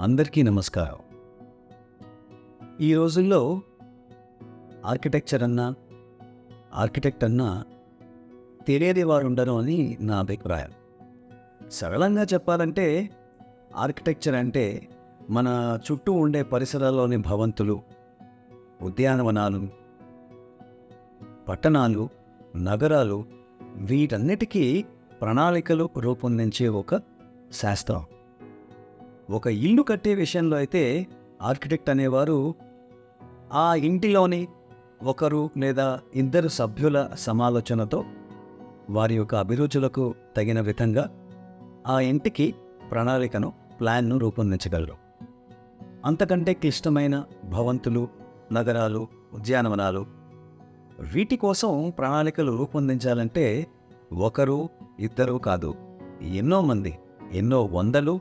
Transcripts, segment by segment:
అందరికీ నమస్కారం. ఈ రోజుల్లో ఆర్కిటెక్చర్ అన్నా, ఆర్కిటెక్ట్ అన్నా తెలియని వారు ఉండరు అని నా అభిప్రాయం. సరళంగా చెప్పాలంటే ఆర్కిటెక్చర్ అంటే మన చుట్టూ ఉండే పరిసరాల్లోని భవంతులు, ఉద్యానవనాలు, పట్టణాలు, నగరాలు వీటన్నిటికీ ప్రణాళికలు రూపొందించే ఒక శాస్త్రం. ఒక ఇల్లు కట్టే విషయంలో అయితే ఆర్కిటెక్ట్ అనేవారు ఆ ఇంటిలోని ఒకరు లేదా ఇద్దరు సభ్యుల సమాలోచనతో వారి యొక్క అభిరుచులకు తగిన విధంగా ఆ ఇంటికి ప్లాన్ను రూపొందించగలరు. అంతకంటే క్లిష్టమైన భవంతులు, నగరాలు, ఉద్యానవనాలు వీటి కోసం ప్రణాళికలు రూపొందించాలంటే ఒకరు ఇద్దరు కాదు, ఎన్నో మంది, ఎన్నో వందలు,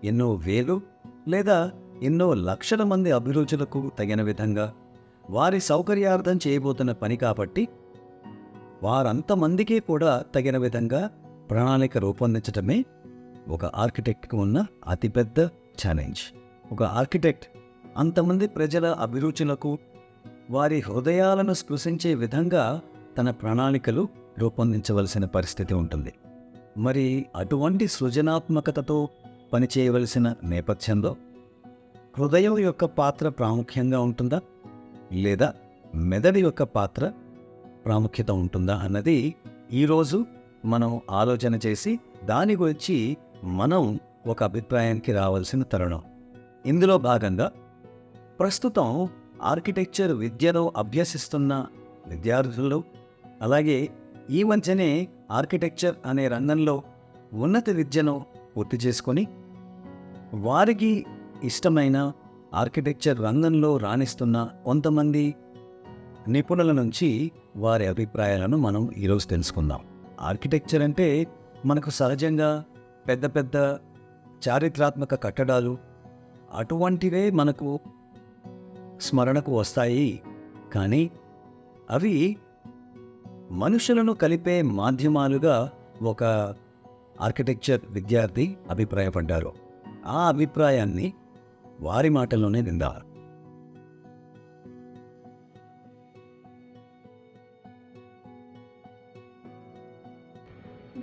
ఎన్నో వేలు లేదా ఎన్నో లక్షల మంది అభిరుచులకు తగిన విధంగా వారి సౌకర్యార్థం చేయబోతున్న పని కాబట్టి వారంతమందికి కూడా తగిన విధంగా ప్రణాళిక రూపొందించటమే ఒక ఆర్కిటెక్ట్కి ఉన్న అతిపెద్ద ఛాలెంజ్. ఒక ఆర్కిటెక్ట్ అంతమంది ప్రజల అభిరుచులకు, వారి హృదయాలను స్పృశించే విధంగా తన ప్రణాళికలు రూపొందించవలసిన పరిస్థితి ఉంటుంది. మరి అటువంటి సృజనాత్మకతతో పనిచేయవలసిన నేపథ్యంలో హృదయం యొక్క పాత్ర ప్రాముఖ్యంగా ఉంటుందా లేదా మెదడు యొక్క పాత్ర ప్రాముఖ్యత ఉంటుందా అన్నది ఈరోజు మనం ఆలోచన చేసి దాని గురించి మనం ఒక అభిప్రాయానికి రావాల్సిన తరుణం. ఇందులో భాగంగా ప్రస్తుతం ఆర్కిటెక్చర్ విద్యను అభ్యసిస్తున్న విద్యార్థులు, అలాగే ఈ మధ్యనే ఆర్కిటెక్చర్ అనే రంగంలో ఉన్నత విద్యను పూర్తి చేసుకొని వారికి ఇష్టమైన ఆర్కిటెక్చర్ రంగంలో రాణిస్తున్న కొంతమంది నిపుణుల నుంచి వారి అభిప్రాయాలను మనం ఈరోజు తెలుసుకుందాం. ఆర్కిటెక్చర్ అంటే మనకు సహజంగా పెద్ద పెద్ద చారిత్రాత్మక కట్టడాలు అటువంటివే మనకు స్మరణకు వస్తాయి. కానీ అవి మనుషులను కలిపే మాధ్యమాలుగా ఒక ఆర్కిటెక్చర్ విద్యార్థి అభిప్రాయపడ్డారు. ఆ అభిప్రాయాన్ని వారి మాటల్లోనే విందాం.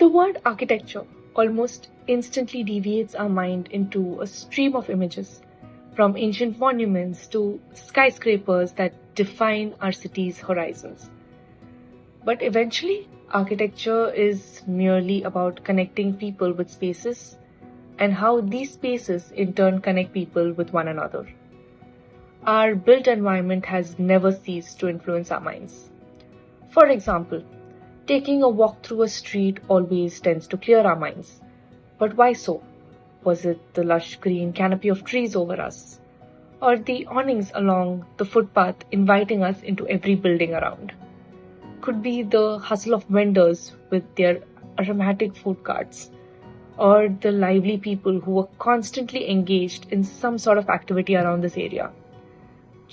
The word architecture almost instantly deviates our mind into a stream of images, from ancient monuments to skyscrapers that define our city's horizons. But eventually, architecture is merely about connecting people with spaces and how these spaces in turn connect people with one another. Our built environment has never ceased to influence our minds. For example, taking a walk through a street always tends to clear our minds. But why so? Was it the lush green canopy of trees over us? Or the awnings along the footpath inviting us into every building around? Could be the hustle of vendors with their aromatic food carts, or the lively people who were constantly engaged in some sort of activity around this area.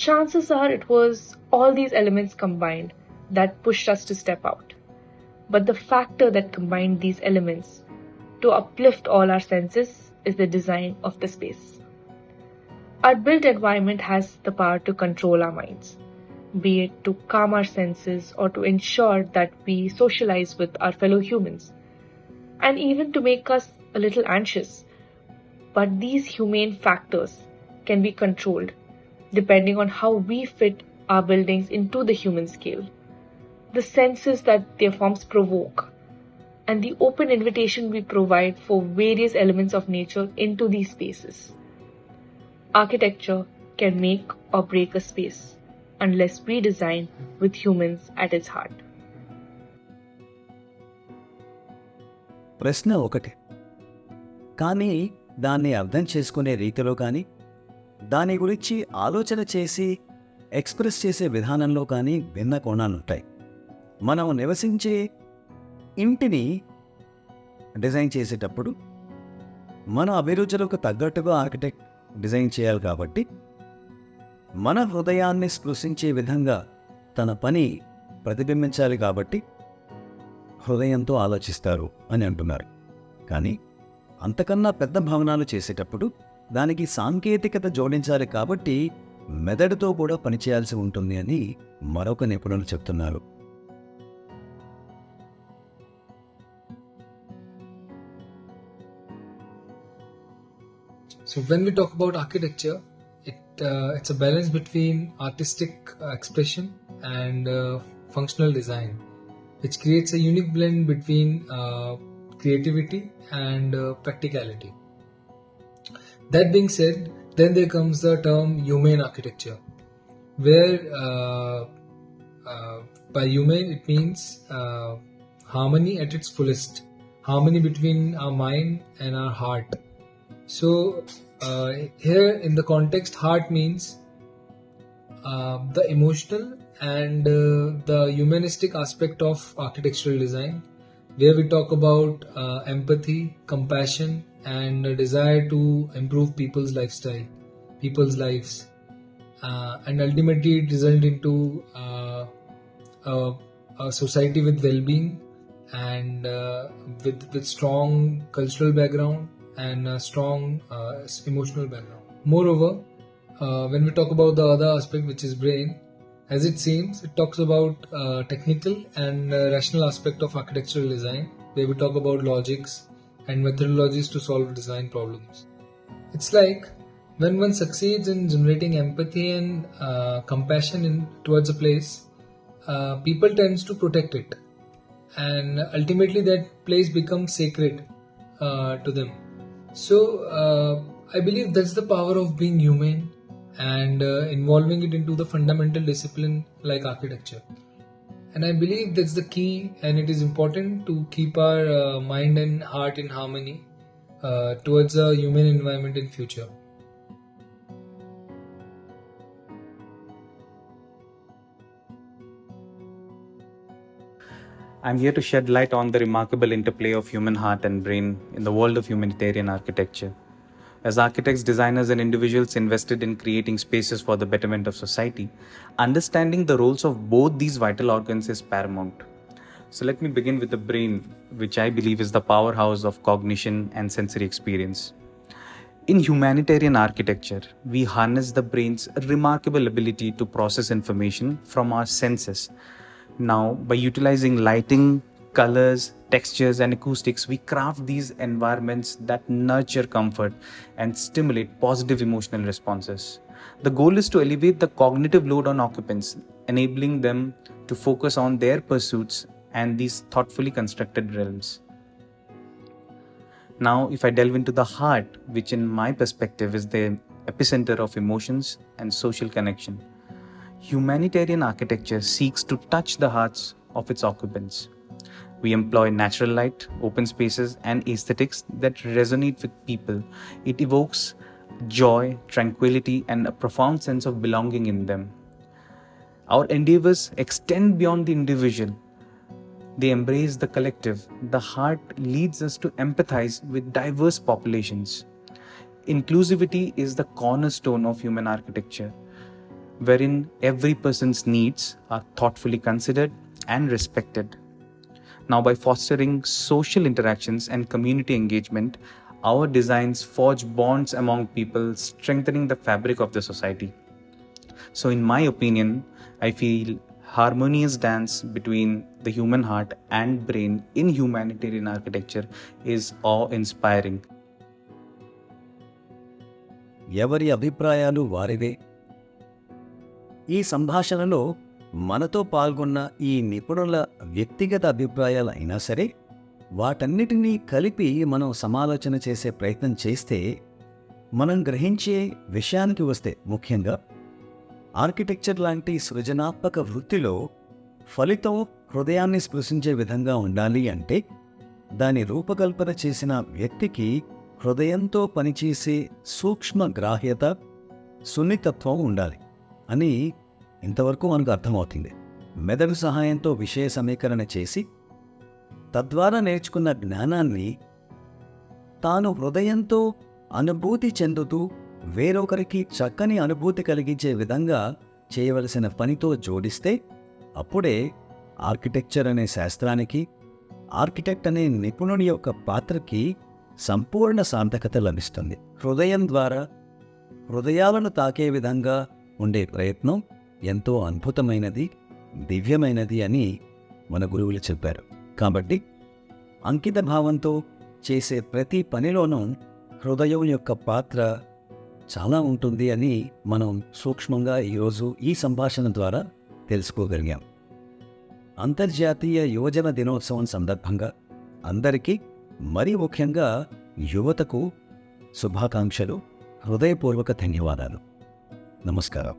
Chances are it was all these elements combined that pushed us to step out. But the factor that combined these elements to uplift all our senses is the design of the space. Our built environment has the power to control our minds, be it to calm our senses or to ensure that we socialize with our fellow humans, and even to make us a little anxious. But these humane factors can be controlled depending on how we fit our buildings into the human scale, the senses that their forms provoke, and the open invitation we provide for various elements of nature into these spaces. Architecture can make or break a space unless we design with humans at its heart. ప్రశ్న ఒకటి, కానీ దాన్ని అర్థం చేసుకునే రీతిలో కానీ దాని గురించి ఆలోచన చేసి ఎక్స్ప్రెస్ చేసే విధానంలో కానీ భిన్న కోణాలుంటాయి. మనం నివసించే ఇంటిని డిజైన్ చేసేటప్పుడు మన అభిరుచులకు తగ్గట్టుగా ఆర్కిటెక్ట్ డిజైన్ చేయాలి కాబట్టి మన హృదయాన్ని స్పృశించే విధంగా తన పని ప్రతిబింబించాలి కాబట్టి హృదయంతో ఆలోచిస్తారు అని అంటున్నారు. కానీ అంతకన్నా పెద్ద భవనాలు చేసేటప్పుడు దానికి సాంకేతికత జోడించాలి కాబట్టి మెదడుతో కూడా పనిచేయాల్సి ఉంటుంది అని మరొక నిపుణులు చెప్తున్నారు. So when we talk about architecture, it's a balance between artistic expression and functional design, which creates a unique blend between creativity and practicality. That being said, then there comes the term humane architecture, where by humane it means harmony at its fullest, harmony between our mind and our heart. So here in the context, heart means the emotional and the humanistic aspect of architectural design, where we talk about empathy, compassion, and a desire to improve people's lifestyle, people's lives, and ultimately it results into a society with well-being and with strong cultural background and a strong emotional background. Moreover, when we talk about the other aspect, which is brain, as it seems, it talks about technical and rational aspect of architectural design, where we talk about logics and methodologies to solve design problems. It's like when one succeeds in generating empathy and compassion towards a place, people tends to protect it, and ultimately that place becomes sacred to them. So I believe that's the power of being humane and involving it into the fundamental discipline like architecture. And I believe that's the key, and it is important to keep our mind and heart in harmony towards a humane environment in future. I'm here to shed light on the remarkable interplay of human heart and brain in the world of humanitarian architecture. As architects, designers, and individuals invested in creating spaces for the betterment of society, understanding the roles of both these vital organs is paramount. So let me begin with the brain, which I believe is the powerhouse of cognition and sensory experience. In humanitarian architecture, we harness the brain's remarkable ability to process information from our senses. Now, by utilizing lighting, colors, textures, and acoustics, we craft these environments that nurture comfort and stimulate positive emotional responses. The goal is to elevate the cognitive load on occupants, enabling them to focus on their pursuits and these thoughtfully constructed realms. Now, if I delve into the heart, which in my perspective is the epicenter of emotions and social connection, humanitarian architecture seeks to touch the hearts of its occupants. We employ natural light, open spaces, and aesthetics that resonate with people. It evokes joy, tranquility, and a profound sense of belonging in them. Our endeavors extend beyond the individual. They embrace the collective. The heart leads us to empathize with diverse populations. Inclusivity is the cornerstone of human architecture, wherein every person's needs are thoughtfully considered and respected. Now, by fostering social interactions and community engagement, our designs forge bonds among people, strengthening the fabric of the society. So, in my opinion, I feel harmonious dance between the human heart and brain in humanitarian architecture is awe-inspiring. ఎవరి అభిప్రాయాలు వారివే. ఈ సంభాషణలో మనతో పాల్గొన్న ఈ నిపుణుల వ్యక్తిగత అభిప్రాయాలు అయినా సరే, వాటన్నిటినీ కలిపి మనం సమాలోచన చేసే ప్రయత్నం చేస్తే, మనం గ్రహించే విషయానికి వస్తే ముఖ్యంగా ఆర్కిటెక్చర్ లాంటి సృజనాత్మక వృత్తిలో ఫలితం హృదయాన్ని స్పృశించే విధంగా ఉండాలి అంటే, దాని రూపకల్పన చేసిన వ్యక్తికి హృదయంతో పనిచేసే సూక్ష్మ గ్రాహ్యత, సున్నితత్వం ఉండాలి అని ఇంతవరకు మనకు అర్థమవుతుంది. మెదడు సహాయంతో విషయ సమీకరణ చేసి తద్వారా నేర్చుకున్న జ్ఞానాన్ని తాను హృదయంతో అనుభూతి చెందుతూ వేరొకరికి చక్కని అనుభూతి కలిగించే విధంగా చేయవలసిన పనితో జోడిస్తే అప్పుడే ఆర్కిటెక్చర్ అనే శాస్త్రానికి, ఆర్కిటెక్ట్ అనే నిపుణుడి యొక్క పాత్రకి సంపూర్ణ సార్థకత లభిస్తుంది. హృదయం ద్వారా హృదయాలను తాకే విధంగా ఉండే ప్రయత్నం ఎంతో అద్భుతమైనది, దివ్యమైనది అని మన గురువులు చెప్పారు. కాబట్టి అంకిత భావంతో చేసే ప్రతి పనిలోనూ హృదయం యొక్క పాత్ర చాలా ఉంటుంది అని మనం సూక్ష్మంగా ఈరోజు ఈ సంభాషణ ద్వారా తెలుసుకోగలిగాం. అంతర్జాతీయ యువజన దినోత్సవం సందర్భంగా అందరికీ, మరీ ముఖ్యంగా యువతకు శుభాకాంక్షలు, హృదయపూర్వక ధన్యవాదాలు. నమస్కారం.